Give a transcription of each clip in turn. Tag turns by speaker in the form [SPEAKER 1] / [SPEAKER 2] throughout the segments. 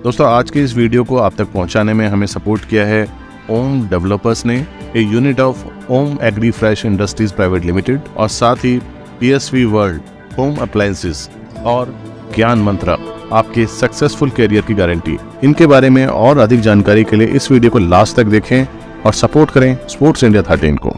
[SPEAKER 1] दोस्तों, आज के इस वीडियो को आप तक पहुंचाने में हमें सपोर्ट किया है ओम डेवलपर्स ने, a unit of Om agri fresh industries private limited, और साथ ही PSV वर्ल्ड, होम अप्लायंसेस और ज्ञान मंत्रा, आपके सक्सेसफुल करियर की गारंटी। इनके बारे में और अधिक जानकारी के लिए इस वीडियो को लास्ट तक देखें और सपोर्ट करें स्पोर्ट्स इंडिया 13 को।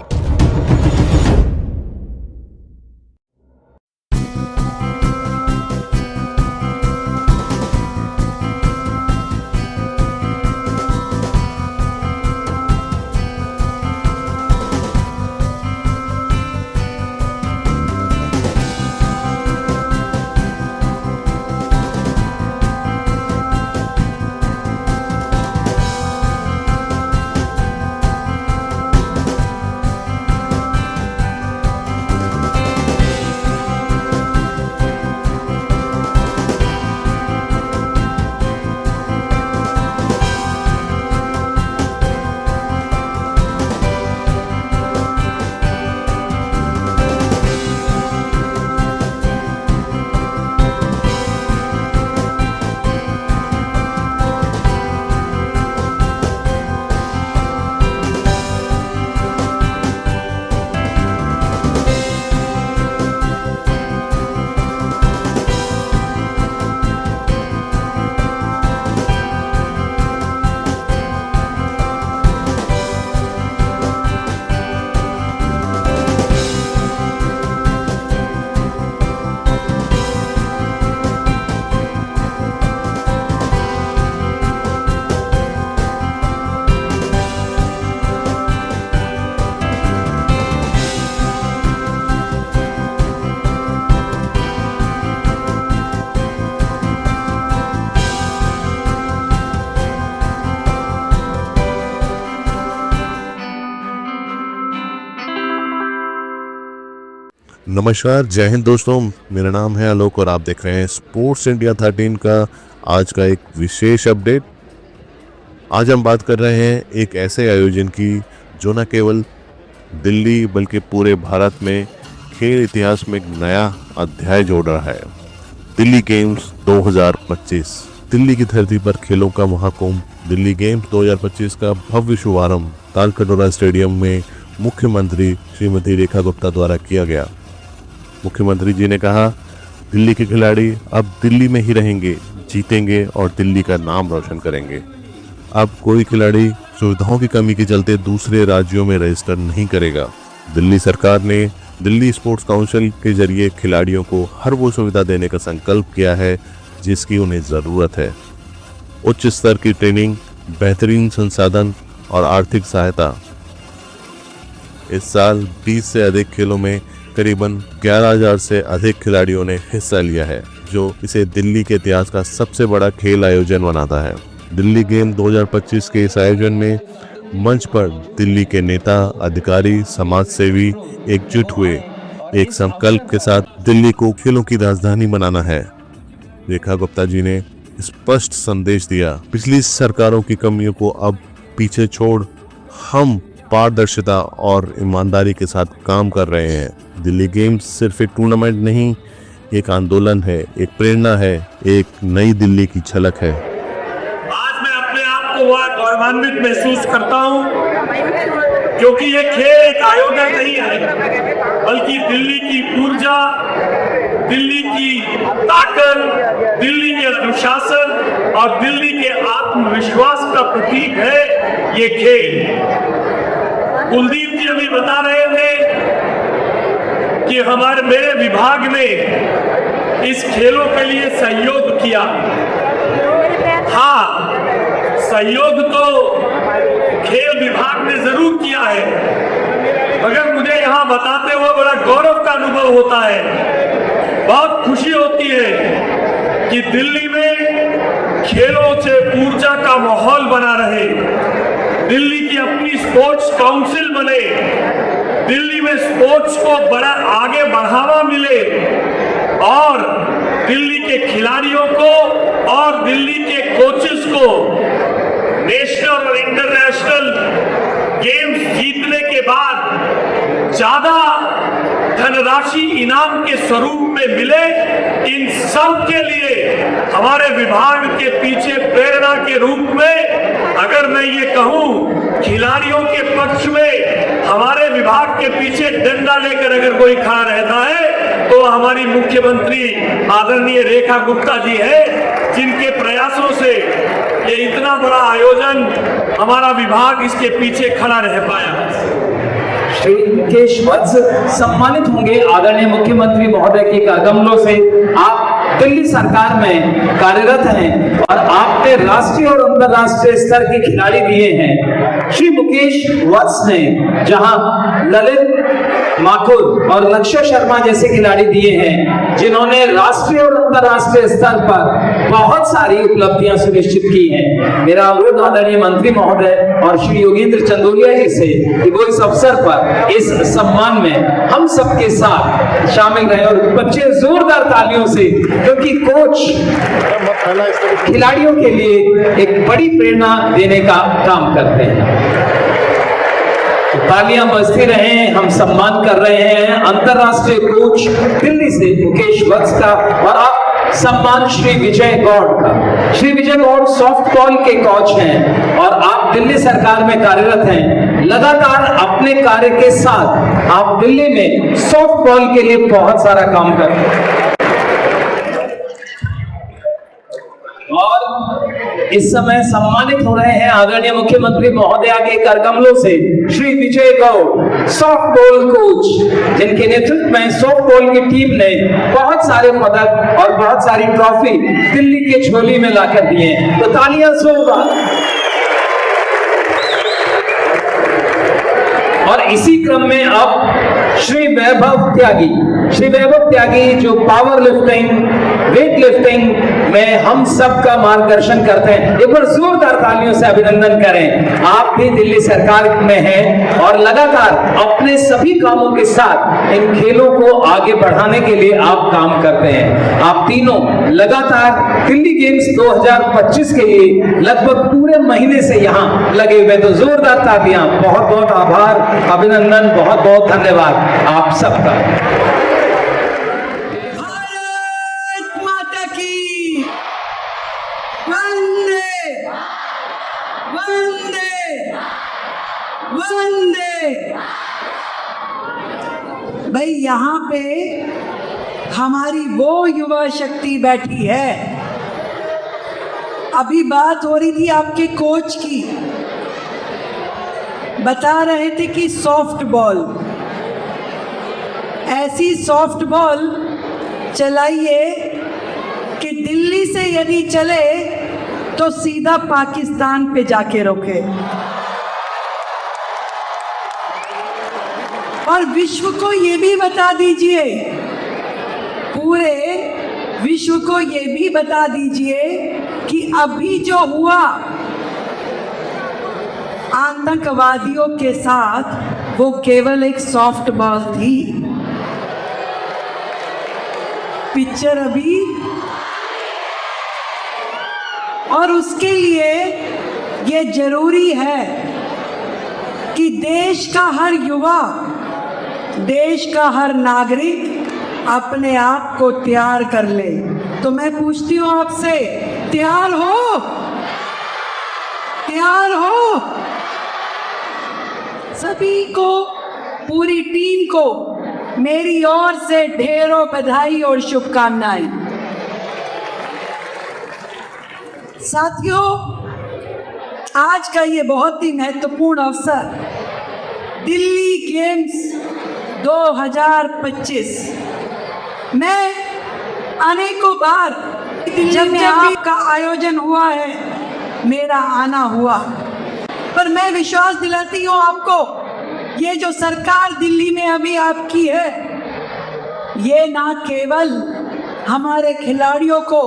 [SPEAKER 2] नमस्कार, जय हिंद दोस्तों। मेरा नाम है आलोक और आप देख रहे हैं स्पोर्ट्स इंडिया 13 का आज का एक विशेष अपडेट। आज हम बात कर रहे हैं एक ऐसे आयोजन की जो न केवल दिल्ली बल्कि पूरे भारत में खेल इतिहास में एक नया अध्याय जोड़ रहा है। दिल्ली गेम्स 2025। दिल्ली की धरती पर खेलों का महाकुंभ दिल्ली गेम्स 2025 का भव्य शुभारंभ तालकटोरा स्टेडियम में मुख्यमंत्री श्रीमती रेखा गुप्ता द्वारा किया गया। मुख्यमंत्री जी ने कहा, दिल्ली के खिलाड़ी अब दिल्ली में ही रहेंगे, जीतेंगे और दिल्ली का नाम रोशन करेंगे। अब कोई खिलाड़ी सुविधाओं की कमी के चलते दूसरे राज्यों में रजिस्टर नहीं करेगा। दिल्ली सरकार ने दिल्ली स्पोर्ट्स काउंसिल के जरिए खिलाड़ियों को हर वो सुविधा देने का संकल्प किया है जिसकी उन्हें ज़रूरत है। उच्च स्तर की ट्रेनिंग, बेहतरीन संसाधन और आर्थिक सहायता। इस साल 20 से अधिक खेलों में करीबन 11,000 से अधिक खिलाड़ियों ने हिस्सा लिया है, जो इसे दिल्ली के इतिहास का सबसे बड़ा खेल आयोजन बनाता है। दिल्ली गेम 2025 के इस आयोजन में मंच पर दिल्ली के नेता, अधिकारी, समाज सेवी एकजुट हुए, एक संकल्प के साथ दिल्ली को खेलों की राजधानी बनाना है। रेखा गुप्ता जी ने स्पष्ट संदेश दिया, पिछली सरकारों की कमियों को अब पीछे छोड़ हम पारदर्शिता और ईमानदारी के साथ काम कर रहे हैं। दिल्ली गेम्स सिर्फ एक टूर्नामेंट नहीं, एक आंदोलन है, एक प्रेरणा है, एक नई दिल्ली की झलक है।
[SPEAKER 3] आज मैं अपने आप को गौरवान्वित महसूस करता हूं, क्योंकि ये खेल एक आयोजन नहीं है, बल्कि दिल्ली की ऊर्जा, दिल्ली की ताकत, दिल्ली के अनुशासन और दिल्ली के आत्मविश्वास का प्रतीक है ये खेल। कुलदीप जी अभी बता रहे थे कि मेरे विभाग ने इस खेलों के लिए सहयोग किया। हाँ, सहयोग तो खेल विभाग ने जरूर किया है, मगर मुझे यहाँ बताते हुए बड़ा गौरव का अनुभव होता है। बहुत खुशी होती है कि दिल्ली में खेलों से ऊर्जा का माहौल बना रहे, दिल्ली की अपनी स्पोर्ट्स काउंसिल बने, दिल्ली में स्पोर्ट्स को बड़ा आगे बढ़ावा मिले और दिल्ली के खिलाड़ियों को और दिल्ली के कोचेस को नेशनल और इंटरनेशनल गेम्स जीतने के बाद ज्यादा धनराशि इनाम के स्वरूप में मिले, इन सब के लिए हमारे विभाग के पीछे प्रेरणा के रूप में, अगर मैं ये कहूं खिलाड़ियों के पक्ष में हमारे विभाग के पीछे डंडा लेकर अगर कोई खड़ा रहता है तो हमारी मुख्यमंत्री आदरणीय रेखा गुप्ता जी है, जिनके प्रयासों से ये इतना बड़ा आयोजन हमारा विभाग इसके पीछे खड़ा रह पाया।
[SPEAKER 4] श्री मुकेश वत्स सम्मानित होंगे आदरणीय मुख्यमंत्री महोदय के करकमलों से। आप दिल्ली सरकार में कार्यरत हैं और आपने राष्ट्रीय और अंतर्राष्ट्रीय स्तर के खिलाड़ी दिए हैं। श्री मुकेश वत्स ने जहां ललित माथुर और लक्ष्य शर्मा जैसे खिलाड़ी दिए हैं, जिन्होंने राष्ट्रीय और अंतर्राष्ट्रीय स्तर पर बहुत सारी उपलब्धियां सुनिश्चित की हैं, मेरा अनुरोध आदरणीय मंत्री महोदय और श्री योगेंद्र चंदोलिया जी से कि वो इस अवसर पर इस सम्मान में हम सबके साथ शामिल रहे और बच्चे जोरदार तालियों से, क्योंकि कोच खिलाड़ियों के लिए एक बड़ी प्रेरणा देने का काम करते हैं। तालियां बजती रहें, हम सम्मान कर रहे हैं अंतरराष्ट्रीय कोच दिल्ली से मुकेश वत्स का, और आप सम्मान श्री विजय गौड़ का। श्री विजय गौड़ सॉफ्टबॉल के कोच हैं और आप दिल्ली सरकार में कार्यरत हैं। लगातार अपने कार्य के साथ आप दिल्ली में सॉफ्टबॉल के लिए बहुत सारा काम कर रहे हैं और इस समय सम्मानित हो रहे हैं आदरणीय मुख्यमंत्री महोदया के करकमलों से श्री विजय गौड़, सॉफ्टबॉल कोच, जिनके नेतृत्व में सॉफ्टबॉल की टीम ने बहुत सारे पदक और बहुत सारी ट्रॉफी दिल्ली के झोली में लाकर दिए हैं। तो तालियां जोरदार। और इसी क्रम में अब श्री वैभव त्यागी जो पावर लिफ्टिंग, वेट लिफ्टिंग में हम सबका मार्गदर्शन करते हैं, एक बार जोरदार तालियों से अभिनंदन करें। आप भी दिल्ली सरकार में हैं और लगातार अपने सभी कामों के साथ इन खेलों को आगे बढ़ाने के लिए आप काम करते हैं। आप तीनों लगातार दिल्ली गेम्स 2025 के लिए लगभग पूरे महीने से यहाँ लगे हुए, तो जोरदार तालियां। बहुत बहुत आभार, अभिनंदन, बहुत बहुत धन्यवाद आप सबका।
[SPEAKER 5] भारत माता की वंदे वंदे वंदे। भाई यहाँ पे हमारी वो युवा शक्ति बैठी है। अभी बात हो रही थी आपके कोच की, बता रहे थे कि सॉफ्ट बॉल, ऐसी सॉफ्ट बॉल चलाइए कि दिल्ली से यदि चले तो सीधा पाकिस्तान पे जाके रोके और विश्व को ये भी बता दीजिए, पूरे विश्व को ये भी बता दीजिए कि अभी जो हुआ आतंकवादियों के साथ वो केवल एक सॉफ्ट बॉल थी। पिक्चर अभी, और उसके लिए ये जरूरी है कि देश का हर युवा, देश का हर नागरिक अपने आप को तैयार कर ले। तो मैं पूछती हूँ आपसे, तैयार हो? तैयार हो? सभी को, पूरी टीम को मेरी ओर से ढेरों बधाई और शुभकामनाएं। साथियों, आज का ये बहुत ही महत्वपूर्ण अवसर, दिल्ली गेम्स 2025, मैं अनेकों बार जब आपका आयोजन हुआ है, मेरा आना हुआ, पर मैं विश्वास दिलाती हूँ आपको, ये जो सरकार दिल्ली में अभी आपकी है, ये ना केवल हमारे खिलाड़ियों को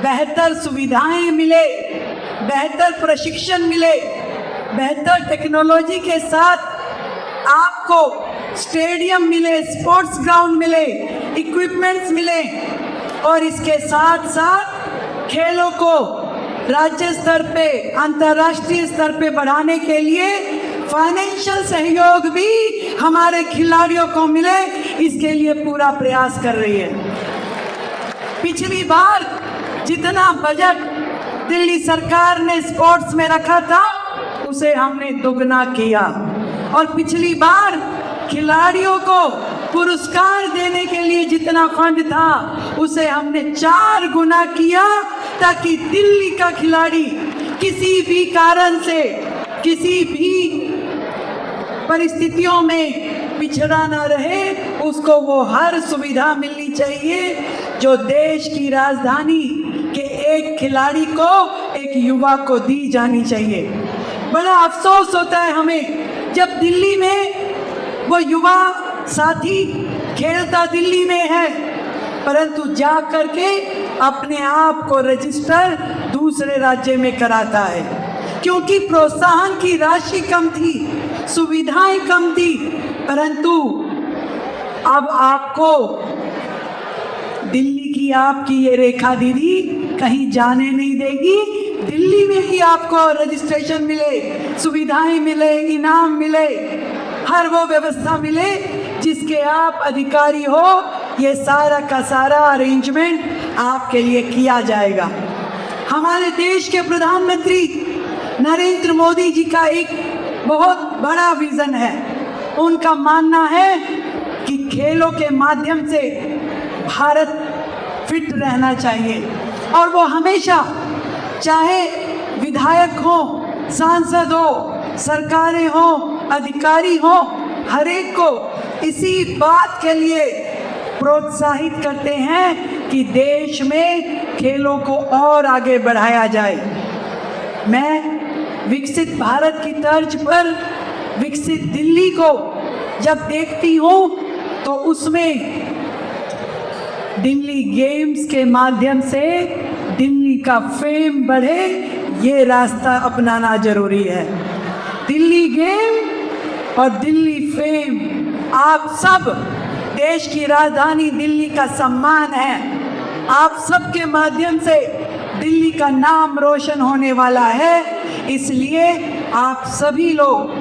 [SPEAKER 5] बेहतर सुविधाएं मिले, बेहतर प्रशिक्षण मिले, बेहतर टेक्नोलॉजी के साथ आपको स्टेडियम मिले, स्पोर्ट्स ग्राउंड मिले, इक्विपमेंट्स मिले, और इसके साथ साथ खेलों को राज्य स्तर पे, अंतर्राष्ट्रीय स्तर पे बढ़ाने के लिए फाइनेंशियल सहयोग भी हमारे खिलाड़ियों को मिले। इसके लिए पूरा प्रयास कर रही है। पिछली बार जितना बजट दिल्ली सरकार ने स्पोर्ट्स में रखा था उसे हमने दोगुना किया, और पिछली बार खिलाड़ियों को पुरस्कार देने के लिए जितना फंड था उसे हमने 4 गुना किया, ताकि दिल्ली का खिलाड़ी किसी भी कारण से, किसी भी परिस्थितियों में पिछड़ा ना रहे, उसको वो हर सुविधा मिलनी चाहिए जो देश की राजधानी के एक खिलाड़ी को, एक युवा को दी जानी चाहिए। बड़ा अफसोस होता है हमें जब दिल्ली में वो युवा साथी खेलता दिल्ली में है, परंतु जा करके अपने आप को रजिस्टर दूसरे राज्य में कराता है, क्योंकि प्रोत्साहन की राशि कम थी, सुविधाएं कम थी। परंतु अब आपको दिल्ली की आपकी ये रेखा दीदी कहीं जाने नहीं देगी। दिल्ली में ही आपको रजिस्ट्रेशन मिले, सुविधाएं मिले, इनाम मिले, हर वो व्यवस्था मिले जिसके आप अधिकारी हो। ये सारा का सारा अरेंजमेंट आपके लिए किया जाएगा। हमारे देश के प्रधानमंत्री नरेंद्र मोदी जी का एक बहुत बड़ा विजन है। उनका मानना है कि खेलों के माध्यम से भारत फिट रहना चाहिए, और वो हमेशा, चाहे विधायक हो, सांसद हो, सरकारें हो, अधिकारी हो, हर एक को इसी बात के लिए प्रोत्साहित करते हैं कि देश में खेलों को और आगे बढ़ाया जाए। मैं विकसित भारत की तर्ज पर विकसित दिल्ली को जब देखती हूँ तो उसमें दिल्ली गेम्स के माध्यम से दिल्ली का फेम बढ़े, ये रास्ता अपनाना जरूरी है। दिल्ली गेम और दिल्ली फेम, आप सब, देश की राजधानी दिल्ली का सम्मान है। आप सब के माध्यम से दिल्ली का नाम रोशन होने वाला है। इसलिए आप सभी लोग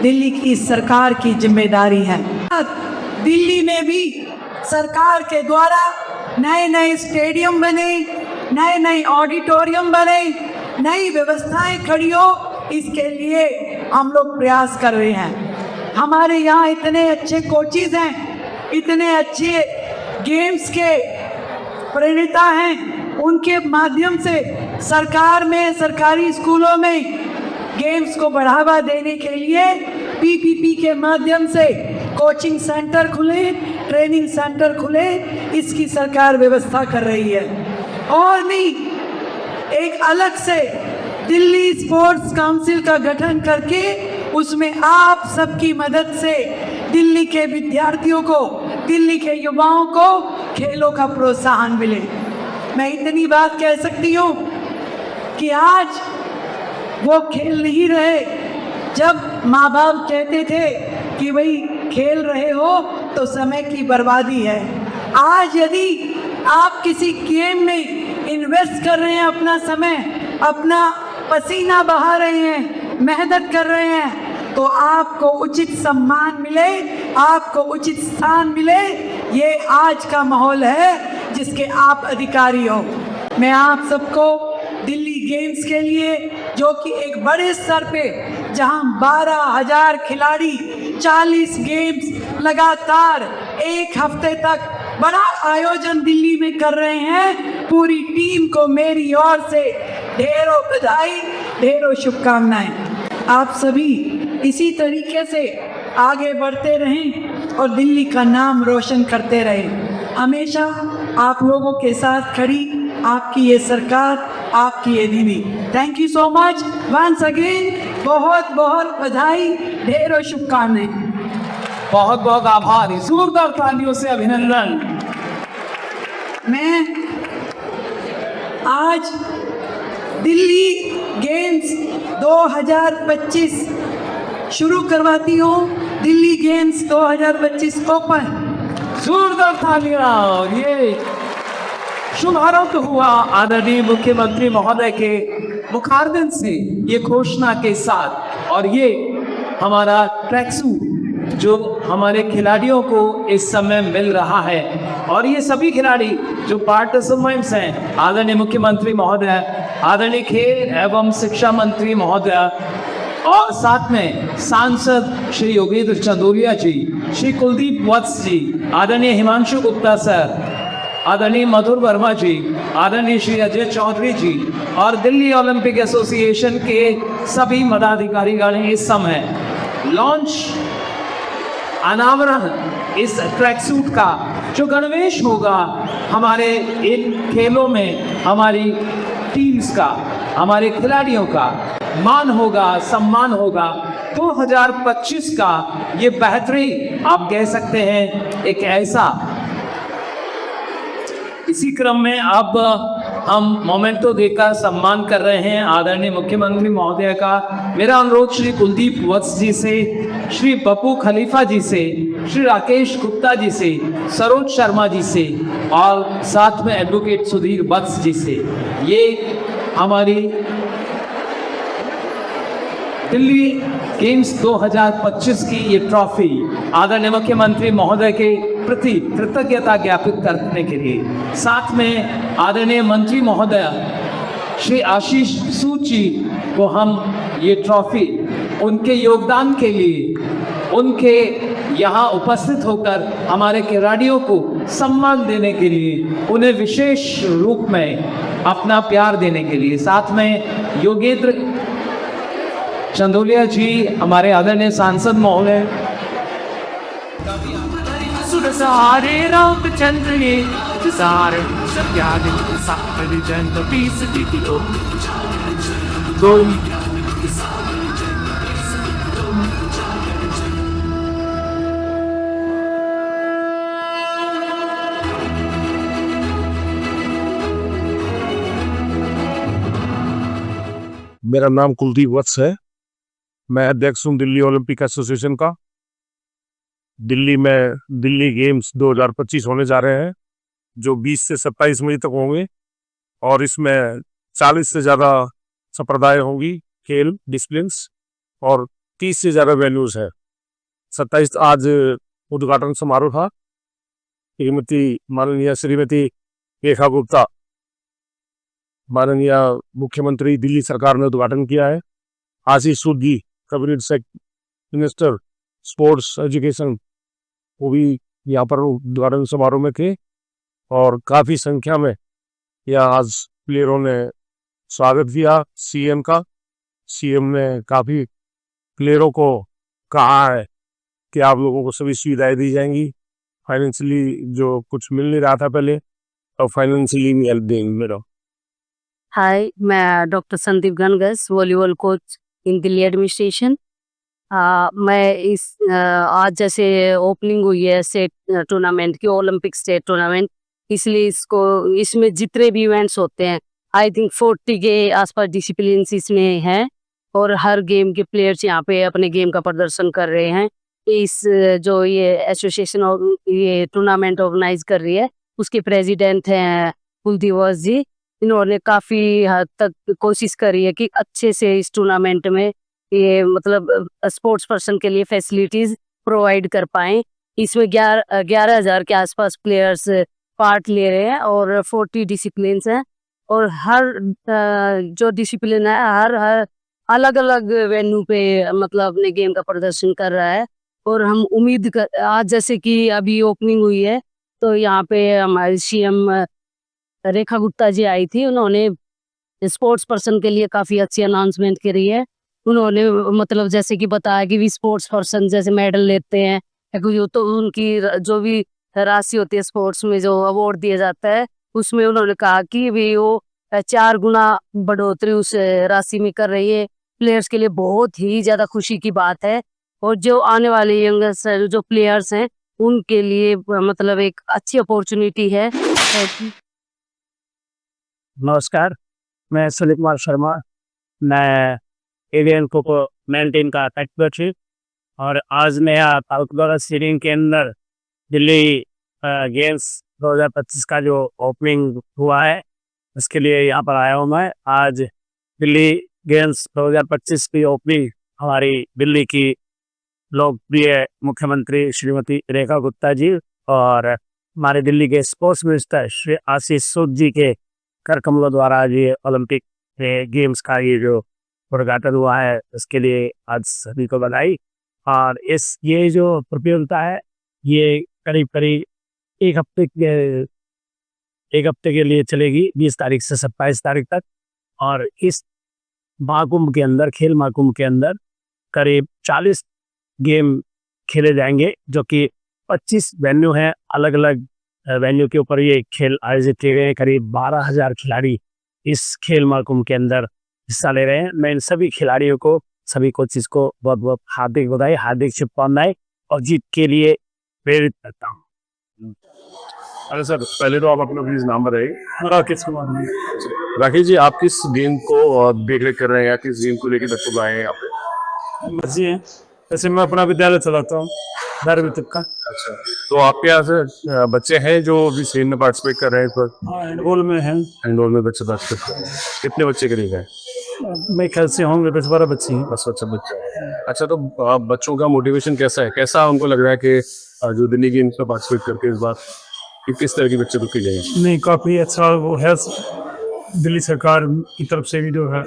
[SPEAKER 5] दिल्ली की सरकार की जिम्मेदारी है। दिल्ली में भी सरकार के द्वारा नए नए स्टेडियम बने, नए नए ऑडिटोरियम बने, नई व्यवस्थाएं खड़ी हो, इसके लिए हम लोग प्रयास कर रहे हैं। हमारे यहाँ इतने अच्छे कोचेज हैं, इतने अच्छे गेम्स के प्रेरणा हैं, उनके माध्यम से सरकार में, सरकारी स्कूलों में गेम्स को बढ़ावा देने के लिए पीपीपी के माध्यम से कोचिंग सेंटर खुले, ट्रेनिंग सेंटर खुले, इसकी सरकार व्यवस्था कर रही है। और भी एक अलग से दिल्ली स्पोर्ट्स काउंसिल का गठन करके उसमें आप सबकी मदद से दिल्ली के विद्यार्थियों को, दिल्ली के युवाओं को खेलों का प्रोत्साहन मिले। मैं इतनी बात कह सकती हूँ कि आज वो खेल नहीं रहे जब माँ बाप कहते थे कि भाई खेल रहे हो तो समय की बर्बादी है। आज यदि आप किसी गेम में इन्वेस्ट कर रहे हैं अपना समय, अपना पसीना बहा रहे हैं, मेहनत कर रहे हैं, तो आपको उचित सम्मान मिले, आपको उचित स्थान मिले। ये आज का माहौल है जिसके आप अधिकारी हो। मैं आप सबको दिल्ली गेम्स के लिए, जो कि एक बड़े स्तर पे, जहां 12,000 खिलाड़ी 40 गेम्स लगातार एक हफ्ते तक बड़ा आयोजन दिल्ली में कर रहे हैं, पूरी टीम को मेरी ओर से ढेरों बधाई, ढेरों शुभकामनाएं। आप सभी इसी तरीके से आगे बढ़ते रहें और दिल्ली का नाम रोशन करते रहें। हमेशा आप लोगों के साथ खड़ी आपकी ये सरकार, आपकी ये दीदी। Thank you so much once again, बहुत बहुत बधाई, ढेरों शुभकामनाएं।
[SPEAKER 4] बहुत बहुत आभार, जोरदार तालियों से अभिनंदन।
[SPEAKER 5] मैं आज दिल्ली गेम्स 2025 शुरू करवाती हूँ, दिल्ली गेम्स 2025 ओपन।
[SPEAKER 4] जोरदार तालियां। ये शुभारंभ हुआ आदरणीय मुख्यमंत्री महोदय के मुखारबिंद से, ये घोषणा के साथ, और ये हमारा ट्रैक सूट जो हमारे खिलाड़ियों को इस समय मिल रहा है। और ये सभी खिलाड़ी जो पार्टिसिपेंट्स हैं, आदरणीय मुख्यमंत्री महोदय, आदरणीय खेल एवं शिक्षा मंत्री महोदय और साथ में सांसद श्री योगेंद्र चंदोलिया जी, श्री कुलदीप वत्स जी, आदरणीय हिमांशु गुप्ता सर, आदरणीय मधुर वर्मा जी, आदरणीय श्री अजय चौधरी जी और दिल्ली ओलंपिक एसोसिएशन के सभी पदाधिकारीगण इस समय लॉन्च अनावरण इस ट्रैक सूट का जो गणवेश होगा हमारे इन खेलों में, हमारी टीम्स का, हमारे खिलाड़ियों का मान होगा, सम्मान होगा। 2025 का ये बेहतरीन आप कह सकते हैं एक ऐसा। इसी क्रम में अब हम मोमेंटो देकर सम्मान कर रहे हैं आदरणीय मुख्यमंत्री महोदय का। मेरा अनुरोध श्री कुलदीप वत्स जी से, श्री पप्पू खलीफा जी से, श्री राकेश गुप्ता जी से, सरोज शर्मा जी से और साथ में एडवोकेट सुधीर वत्स जी से ये हमारी दिल्ली गेम्स 2025 की ये ट्रॉफी आदरणीय मुख्यमंत्री महोदय के प्रति कृतज्ञता ज्ञापित करने के लिए, साथ में आदरणीय मंत्री महोदय श्री आशीष सूद जी को हम ये ट्रॉफी उनके योगदान के लिए, उनके यहाँ उपस्थित होकर हमारे खिलाड़ियों को सम्मान देने के लिए, उन्हें विशेष रूप में अपना प्यार देने के लिए, साथ में योगेंद्र चंदोलिया जी हमारे आदरणीय सांसद महोदय,
[SPEAKER 6] सहारे रामचंद्र ये सहारे सत्यादि साकरी जंत पीस दिखो गोई।
[SPEAKER 7] मेरा नाम कुलदीप वत्स है। मैं अध्यक्ष हूँ दिल्ली ओलंपिक एसोसिएशन का। दिल्ली में दिल्ली गेम्स 2025 होने जा रहे हैं जो 20 से 27 मई तक होंगे और इसमें 40 से ज़्यादा संप्रदाय होंगी, खेल डिसिप्लिन्स, और 30 से ज़्यादा वेन्यूज है। 27 आज उद्घाटन समारोह था। माननीय श्रीमती रेखा गुप्ता, माननीय मुख्यमंत्री दिल्ली सरकार ने उद्घाटन किया है। आशीष सूद जी, कैबिनेट मिनिस्टर स्पोर्ट्स एजुकेशन, वो भी यहाँ पर उद्घाटन समारोह में थे और काफ़ी संख्या में यहाँ आज प्लेयरों ने स्वागत किया सीएम का। सीएम ने काफ़ी प्लेयरों को कहा है कि आप लोगों को सभी सुविधाएं दी जाएंगी, फाइनेंशियली जो कुछ मिल नहीं रहा था पहले, और फाइनेंशियली भी हेल्प देंगे। मेरा
[SPEAKER 8] हाय, मैं डॉक्टर संदीप गनगस, volleyball coach in Delhi administration. मैं आज जैसे ओपनिंग हुई है स्टेट टूर्नामेंट की, ओलंपिक स्टेट टूर्नामेंट, इसलिए इसमें जितने भी इवेंट्स होते हैं आई थिंक 40 के आसपास डिसिप्लिन्स इसमें हैं और हर गेम के प्लेयर्स यहाँ पे अपने गेम का प्रदर्शन कर रहे हैं। इस जो ये एसोसिएशन और ये टूर्नामेंट ऑर्गेनाइज कर रही है उसके प्रेसिडेंट हैं कुलदीप वत्स जी। इन्होंने काफ़ी हद तक कोशिश करी है कि अच्छे से इस टूर्नामेंट में ये मतलब स्पोर्ट्स पर्सन के लिए फैसिलिटीज़ प्रोवाइड कर पाएँ। इसमें 11,000 के आसपास प्लेयर्स पार्ट ले रहे हैं और 40 डिसिप्लिन्स हैं और हर जो डिसिप्लिन है हर अलग अलग वेन्यू पे मतलब अपने गेम का प्रदर्शन कर रहा है। और हम उम्मीद कर आज जैसे कि अभी ओपनिंग हुई है तो यहाँ पे हमारी सीएम रेखा गुप्ता जी आई थी। उन्होंने स्पोर्ट्स पर्सन के लिए काफ़ी अच्छी अनाउंसमेंट करी है। उन्होंने मतलब जैसे कि बताया कि भी स्पोर्ट्स पर्सन जैसे मेडल लेते हैं तो उनकी जो भी राशि होती है स्पोर्ट्स में जो अवार्ड दिया जाता है उसमें उन्होंने कहा कि भी वो 4 गुना बढ़ोतरी उस राशि में कर रही है। प्लेयर्स के लिए बहुत ही ज़्यादा खुशी की बात है और जो आने वाले यंगर्स जो प्लेयर्स हैं उनके लिए मतलब एक अच्छी अपॉर्चुनिटी है।
[SPEAKER 7] नमस्कार, मैं सुनील कुमार शर्मा, मैं एवियन कोको मेंटेन का टेक कोच हूँ और आज मैं यहाँ तालकटोरा स्टेडियम के अंदर दिल्ली गेम्स 2025 का जो ओपनिंग हुआ है उसके लिए यहाँ पर आया हूँ। मैं आज दिल्ली गेम्स 2025 की ओपनिंग हमारी दिल्ली की लोकप्रिय मुख्यमंत्री श्रीमती रेखा गुप्ता जी और हमारे दिल्ली के स्पोर्ट्स मिनिस्टर श्री आशीष सूद जी के कर कमलों द्वारा आज ये ओलंपिक गेम्स का ये जो उद्घाटन हुआ है, उसके लिए आज सभी को बधाई। और ये जो प्रतियोगिता है ये करीब करीब एक हफ्ते के लिए चलेगी, 20 तारीख से 27 तारीख तक। और इस महाकुंभ के अंदर, खेल महाकुंभ के अंदर करीब 40 गेम खेले जाएंगे, जो कि 25 वेन्यू हैं। अलग अलग वेन्यू के ऊपर ये खेल आयोजित किए गए हैं। करीब 12,000 खिलाड़ी इस खेल महाकुंभ के अंदर हिस्सा ले रहे हैं। मैं इन सभी खिलाड़ियों को, सभी कोचिज को बहुत बहुत हार्दिक बधाई, हार्दिक शुभकामनाएं और जीत के लिए प्रेरित करता हूँ।
[SPEAKER 2] अरे सर, पहले तो आप अपना प्लीज नाम बताइए। राकेश कुमार। राकेश जी, आप किस गेम को देख रेख कर रहे हैं या किस गेम को लेकर दर्शक आए हैं यहाँ पे?
[SPEAKER 7] बच्चे हैं, वैसे मैं अपना विद्यालय चलाता हूँ 12वीं तक का।
[SPEAKER 2] अच्छा, तो आपके यहाँ से बच्चे हैं जो भी सेम में पार्टिसिपेट कर रहे हैं इस पर?
[SPEAKER 7] हाँ, हैंडबॉल में हैं।
[SPEAKER 2] हैंडबॉल में बच्चे पार्टिसिपेट कर रहे हैं। कितने बच्चे करीब हैं?
[SPEAKER 7] मैं ख्याल से होंगे 10-12 बच्चे हैं।
[SPEAKER 2] बस बच्चे अच्छा, तो बच्चों का मोटिवेशन कैसा है? कैसा उनको लग रहा है कि जो दिल्ली गेम्स में पार्टिसिपेट करके इस बार किस तरह के बच्चे को की जाएंगे?
[SPEAKER 7] नहीं, काफ़ी अच्छा वो है। दिल्ली सरकार की तरफ से भी जो है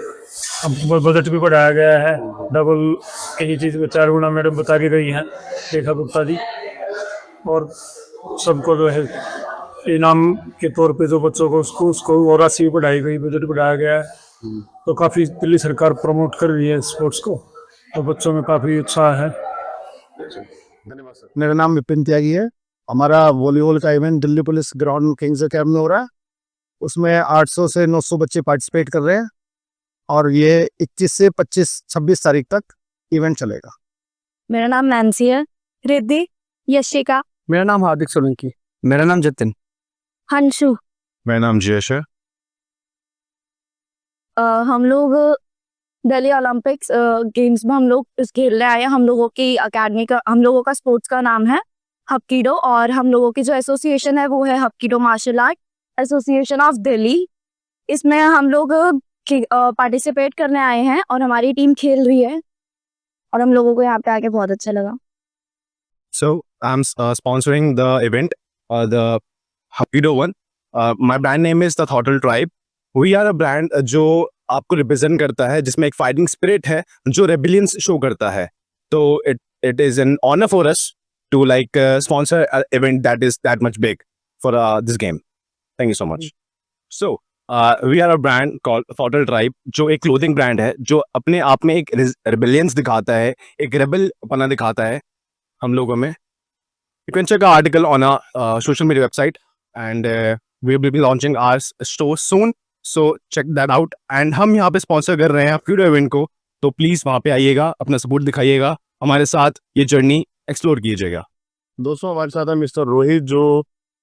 [SPEAKER 7] अब बजट भी बढ़ाया गया है, डबल कई चीज़ में 4 गुना मैडम बता के गई हैं रेखा गुप्ता जी। और सबको जो है इनाम के तौर पे जो बच्चों को उसको और राशि भी बढ़ाई गई, बजट बढ़ाया गया है। तो काफ़ी दिल्ली सरकार प्रमोट कर रही है स्पोर्ट्स को, तो बच्चों में काफ़ी उत्साह है।
[SPEAKER 2] धन्यवाद सर।
[SPEAKER 9] मेरा नाम विपिन त्यागी है। हमारा वॉलीबॉल का event Delhi police ground Kings camp में हो रहा है। उसमें 800 से 900 बच्चे पार्टिसिपेट कर रहे हैं और ये 21 से 26 तारीख तक इवेंट चलेगा।
[SPEAKER 10] मेरा नाम नैन्सी है। रिद्धि, यशिका,
[SPEAKER 9] मेरा नाम हार्दिक सोलंकी।
[SPEAKER 11] मेरा नाम जतिन।
[SPEAKER 10] हंशु।
[SPEAKER 1] मेरा नाम जयेश है।
[SPEAKER 10] हम लोग दिल्ली ओलंपिक्स गेम्स में हम लोग इस खेलने आए हैं। हम लोगों की अकेडमी का, हम लोगों का स्पोर्ट्स का नाम है हपकीडो और हम लोगों की जो एसोसिएशन है वो है hapkido martial art association of Delhi. इसमें हम लोग पार्टिसिपेट करने आए हैं और हमारी टीम खेल रही है और हम लोगों को यहाँ पे आके बहुत अच्छा लगा।
[SPEAKER 11] So I'm sponsoring the event, the Hapkido one. My brand name is the Throttle Tribe. We are a brand जो आपको रिप्रेजेंट करता है, जिसमें एक फाइटिंग स्पिरिट है जो रेबिलियंस शो करता है। तो it is an honor for us to like sponsor an event that is that much big for this game. Thank you so much. So we are a brand called Throttle Tribe, जो एक clothing brand है जो अपने आप में एक rebellions दिखाता है, एक रेबल पना दिखाता है हम लोगों में। You can check our article on our social media website and we will be launching our store soon. So check that out. And हम यहाँ पे स्पॉन्सर कर रहे हैं फ्यूडो इवेंट को, तो प्लीज़ वहाँ पे आइएगा, अपना सपोर्ट दिखाइएगा, हमारे साथ ये जर्नी एक्सप्लोर कीजिएगा।
[SPEAKER 2] दोस्तों, हमारे साथ है मिस्टर रोहित जो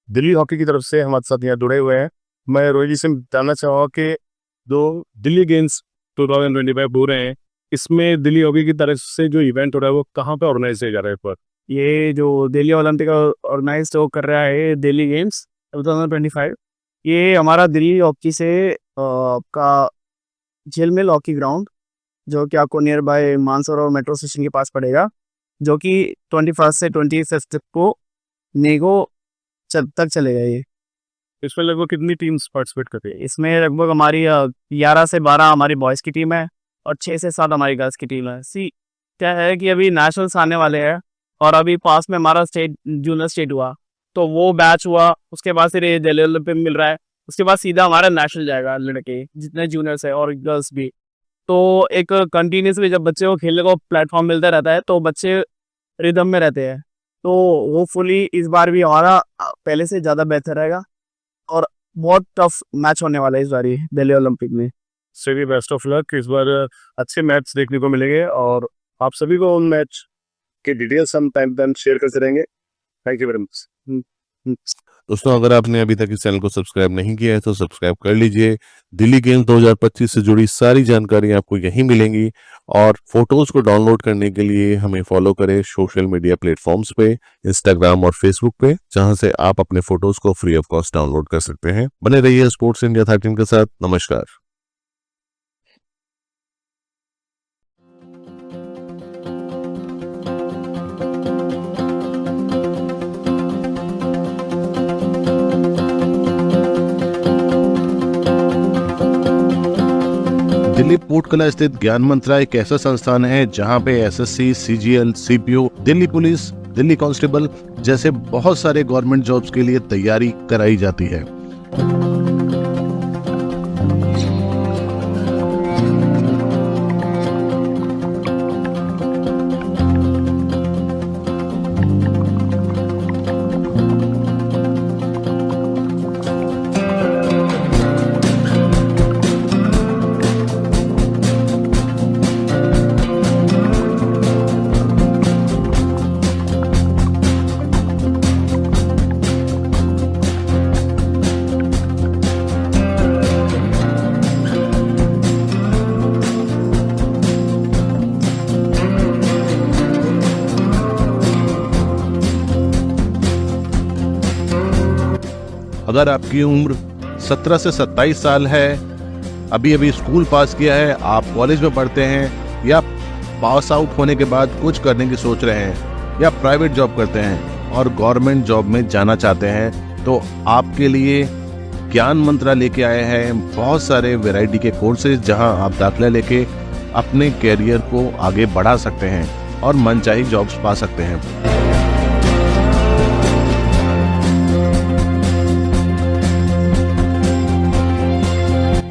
[SPEAKER 2] दिल्ली हॉकी की तरफ से हमारे साथ यहाँ जुड़े हुए हैं। मैं रोहित जी से जानना चाहूँगा कि जो दिल्ली गेम्स 2025 हो रहे हैं, इसमें दिल्ली हॉकी की तरफ से जो इवेंट हो रहा है वो कहाँ पे ऑर्गेनाइज किया जा रहा है? पर
[SPEAKER 9] ये जो दिल्ली ओलंपिक ऑर्गेनाइज कर रहा है दिल्ली गेम्स 2025, ये हमारा दिल्ली हॉकी से का झीलमिल हॉकी ग्राउंड जो कि आपको near by Mansarovar metro station के पास पड़ेगा, जो कि 21 से 25 को नेगो तक चलेगा। ये
[SPEAKER 2] इसमें लगभग कितनी टीम्स पार्टिसिपेट कर रही है?
[SPEAKER 9] इसमें लगभग हमारी 11 से 12 हमारी बॉयज़ की टीम है और 6 से 7 हमारी गर्ल्स की टीम है। क्या है कि अभी नेशनल्स आने वाले हैं और अभी पास में हमारा स्टेट जूनियर स्टेट हुआ, तो वो बैच हुआ, उसके बाद फिर ये दिल्ली ओलंपिक मिल रहा है, उसके बाद सीधा हमारा नेशनल जाएगा लड़के जितने जूनियर्स है और गर्ल्स भी। तो एक कंटिन्यूसली जब बच्चे को खेलने को प्लेटफॉर्म मिलता रहता है तो बच्चे रिदम में रहते हैं। तो होपफुली इस बार भी हमारा पहले से ज़्यादा बेहतर रहेगा और बहुत टफ मैच होने वाला है इस बार दिल्ली ओलंपिक में।
[SPEAKER 2] सभी बेस्ट ऑफ लक। इस बार अच्छे मैच देखने को मिलेंगे और आप सभी को उन मैच के डिटेल्स हम टाइम शेयर करते रहेंगे। Thank you very much.
[SPEAKER 1] दोस्तों, अगर आपने अभी तक इस चैनल को सब्सक्राइब नहीं किया है तो सब्सक्राइब कर लीजिए। दिल्ली गेम्स 2025 से जुड़ी सारी जानकारी आपको यहीं मिलेंगी और फोटोज को डाउनलोड करने के लिए हमें फॉलो करें सोशल मीडिया प्लेटफॉर्म्स पे, इंस्टाग्राम और फेसबुक पे, जहां से आप अपने फोटोज को फ्री ऑफ कॉस्ट डाउनलोड कर सकते हैं। बने रहिए स्पोर्ट्स इंडिया 13 के साथ। नमस्कार। दिल्ली पोर्टकला स्थित ज्ञान मंत्रा एक ऐसा संस्थान है जहां पे SSC, CGL, CPO, Delhi police, Delhi constable जैसे बहुत सारे गवर्नमेंट जॉब्स के लिए तैयारी कराई जाती है। अगर आपकी उम्र 17 से 27 साल है, अभी अभी स्कूल पास किया है, आप कॉलेज में पढ़ते हैं या पास आउट होने के बाद कुछ करने की सोच रहे हैं या प्राइवेट जॉब करते हैं और गवर्नमेंट जॉब में जाना चाहते हैं, तो आपके लिए ज्ञान मंत्रा लेके आए हैं बहुत सारे वैरायटी के कोर्सेज जहां आप दाखिला लेके अपने कैरियर को आगे बढ़ा सकते हैं और मनचाही जॉब्स पा सकते हैं।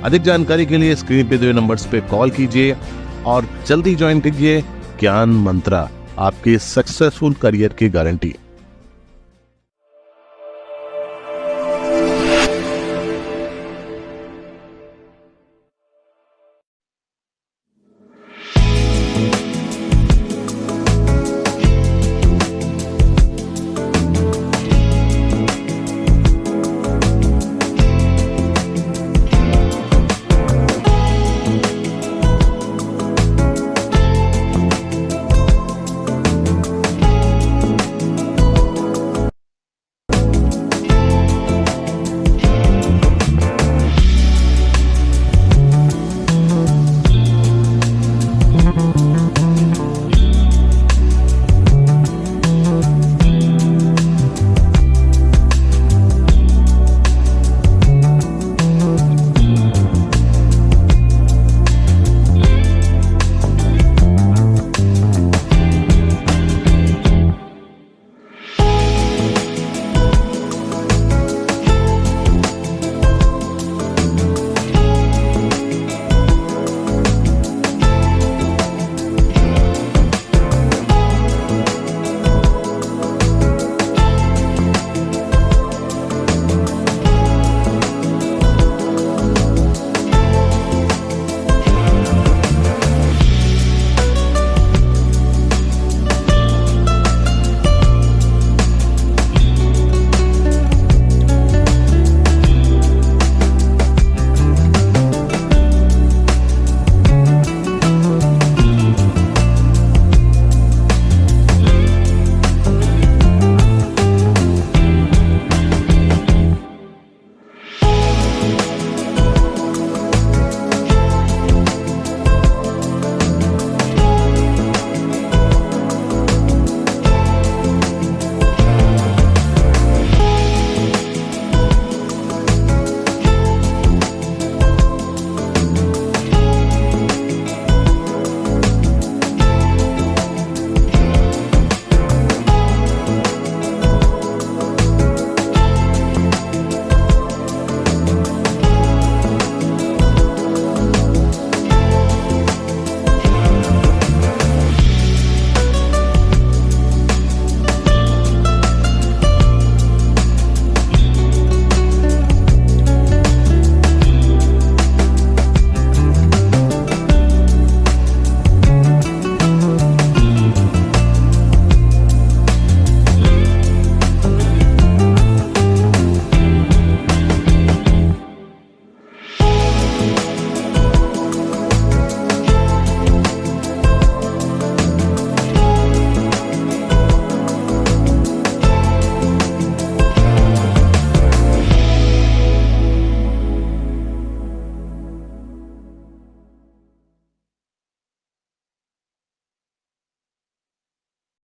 [SPEAKER 1] अधिक जानकारी के लिए स्क्रीन पे दिए नंबर्स पे कॉल कीजिए और जल्दी ज्वाइन कीजिए ज्ञान मंत्रा, आपके सक्सेसफुल करियर की गारंटी।